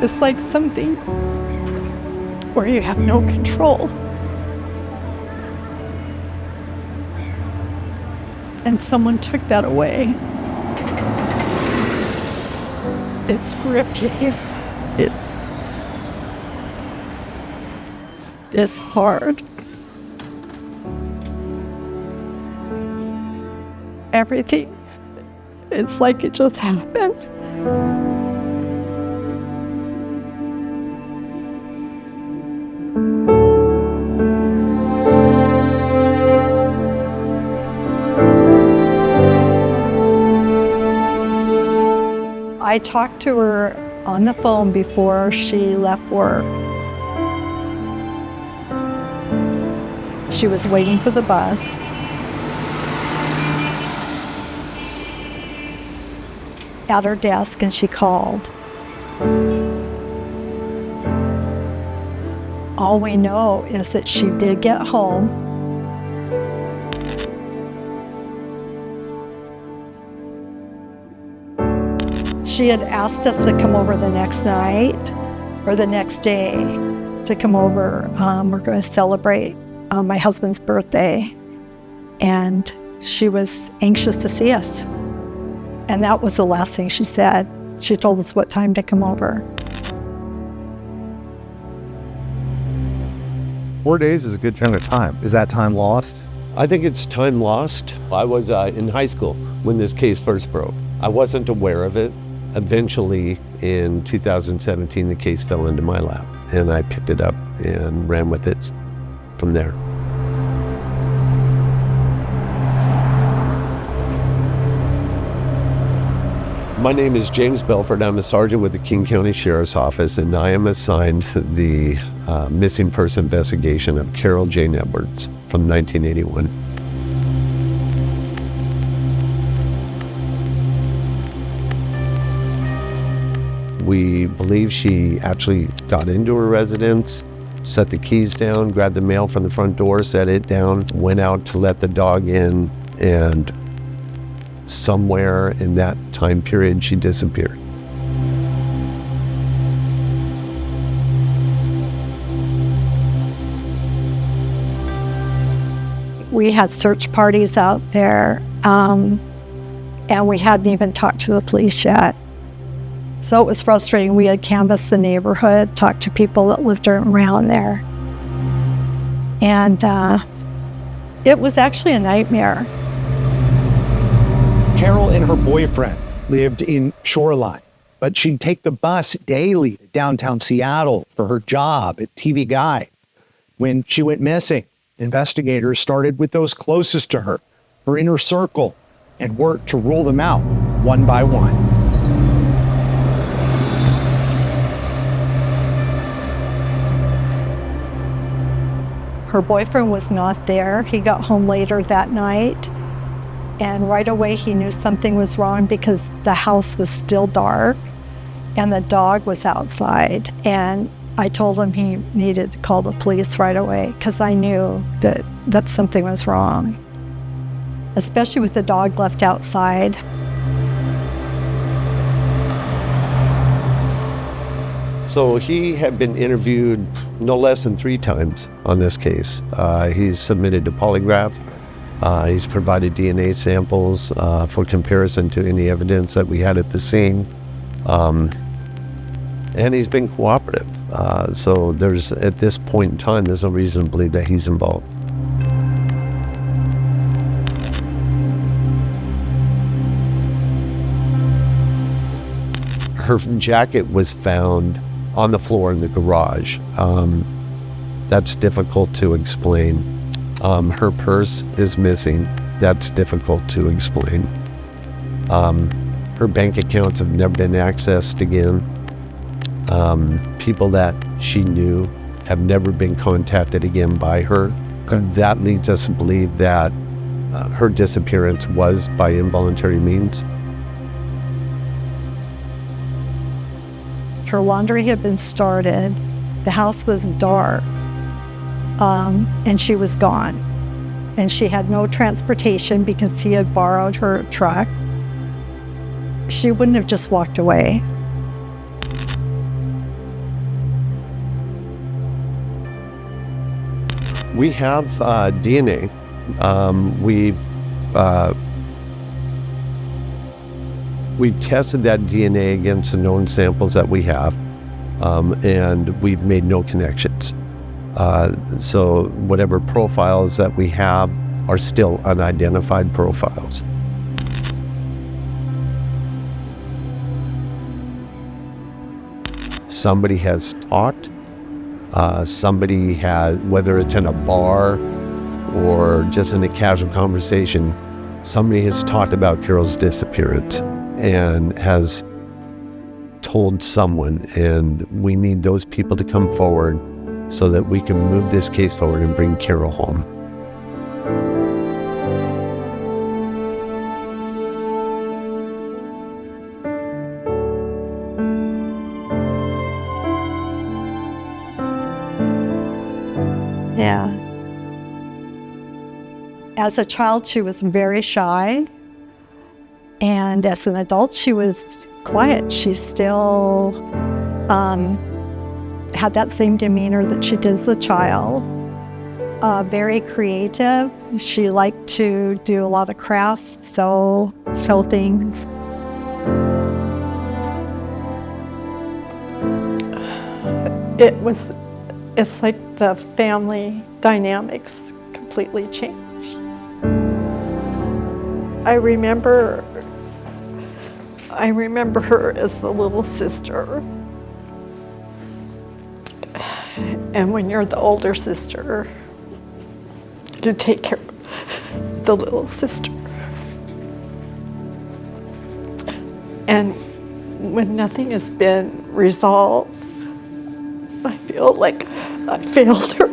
It's like something where you have no control. And someone took that away. It's gripping. It's hard. Everything, it's like it just happened. I talked to her on the phone before she left work. She was waiting for the bus. At her desk, and she called. All we know is that she did get home. She had asked us to come over the next night or the next day to come over. We're going to celebrate my husband's birthday, and she was anxious to see us. And that was the last thing she said. She told us what time to come over. 4 days is a good chunk of time. Is that time lost? I think it's time lost. I was in high school when this case first broke. I wasn't aware of it. Eventually, in 2017, the case fell into my lap, and I picked it up and ran with it from there. My name is James Belford. I'm a sergeant with the King County Sheriff's Office, and I am assigned the missing person investigation of Carol Jane Edwards from 1981. We believe she actually got into her residence, set the keys down, grabbed the mail from the front door, set it down, went out to let the dog in, and somewhere in that time period, she disappeared. We had search parties out there, and we hadn't even talked to the police yet. So it was frustrating. We had canvassed the neighborhood, talked to people that lived around there. And it was actually a nightmare. Carol and her boyfriend lived in Shoreline, but she'd take the bus daily to downtown Seattle for her job at TV Guide. When she went missing, investigators started with those closest to her, her inner circle, and worked to rule them out one by one. Her boyfriend was not there. He got home later that night, and right away he knew something was wrong because the house was still dark and the dog was outside. And I told him he needed to call the police right away because I knew that something was wrong, especially with the dog left outside. So he had been interviewed no less than 3 times on this case. He's submitted to polygraph. He's provided DNA samples for comparison to any evidence that we had at the scene. And he's been cooperative. So at this point in time, there's no reason to believe that he's involved. Her jacket was found on the floor in the garage. That's difficult to explain. Her purse is missing. That's difficult to explain. Her bank accounts have never been accessed again. People that she knew have never been contacted again by her. That leads us to believe that her disappearance was by involuntary means. Her laundry had been started. The house was dark, and she was gone. And she had no transportation because he had borrowed her truck. She wouldn't have just walked away. We have DNA. We've tested that DNA against the known samples that we have, and we've made no connections. So whatever profiles that we have are still unidentified profiles. Somebody has talked. Somebody has, whether it's in a bar or just in a casual conversation, somebody has talked about Carol's disappearance and has told someone, and we need those people to come forward so that we can move this case forward and bring Carol home. Yeah. As a child, she was very shy. And as an adult, she was quiet. She still had that same demeanor that she did as a child. Very creative. She liked to do a lot of crafts, sew things. It's like the family dynamics completely changed. I remember her as the little sister. And when you're the older sister, you take care of the little sister. And when nothing has been resolved, I feel like I failed her.